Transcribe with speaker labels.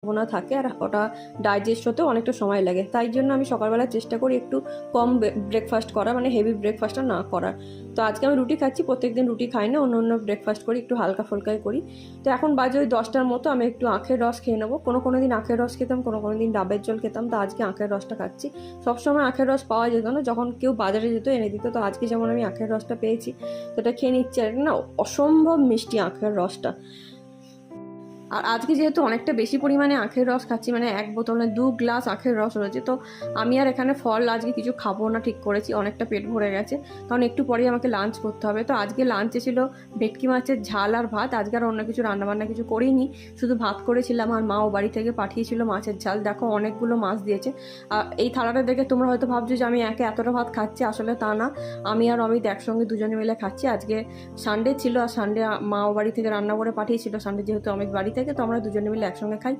Speaker 1: সম্ভাবনা থাকে, আর ওটা ডাইজেস্ট হতেও অনেকটা সময় লাগে। তাই জন্য আমি সকালবেলা চেষ্টা করি একটু কম ব্রেকফাস্ট করা, মানে হেভি ব্রেকফাস্টটা না করার। তো আজকে আমি রুটি খাচ্ছি, প্রত্যেকদিন রুটি খাই না, অন্য অন্য ব্রেকফাস্ট করি, একটু হালকা ফুলকাই করি। তো এখন বাজে ওই 10টার মতো, আমি একটু আখের রস খেয়ে নেবো। কোনো দিন আখের রস খেতাম, কোনো দিন ডাবের জল খেতাম, তো আজকে আখের রসটা খাচ্ছি। সবসময় আখের রস পাওয়া যেত না, যখন কেউ বাজারে যেত এনে দিত, তো আজকে যেমন আমি আখের রসটা পেয়েছি তো এটা খেয়ে নিচ্ছি। আর না, অসম্ভব মিষ্টি আখের রসটা। আর আজকে যেহেতু অনেকটা বেশি পরিমাণে আখের রস খাচ্ছি, মানে 1 বোতলে 2 গ্লাস আখের রস রয়েছে, তো আমি আর এখানে ফল আজকে কিছু খাবো না ঠিক করেছি, অনেকটা পেট ভরে গেছে, কারণ একটু পরেই আমাকে লাঞ্চ করতে হবে। তো আজকে লাঞ্চে ছিল ভেটকি মাছের ঝাল আর ভাত, আজকে আর অন্য কিছু রান্নাবান্না কিছু করিনি, শুধু ভাত করেছিলাম। আর মাও বাড়ি থেকে পাঠিয়েছিল মাছের ঝাল, দেখো অনেকগুলো মাছ দিয়েছে। এই থালাটা দেখে তোমরা হয়তো ভাবছো যে আমি একে এতটা ভাত খাচ্ছি, আসলে তা না, আমি আর অমিত একসঙ্গে দুজনে মিলে খাচ্ছি। আজকে সানডে ছিল, আর সানডে মাও বাড়ি থেকে রান্না করে পাঠিয়েছিল, সানডে যেহেতু অমিত বাড়ি থেকে, তো আমরা দুজনে মিলে একসঙ্গে খাই।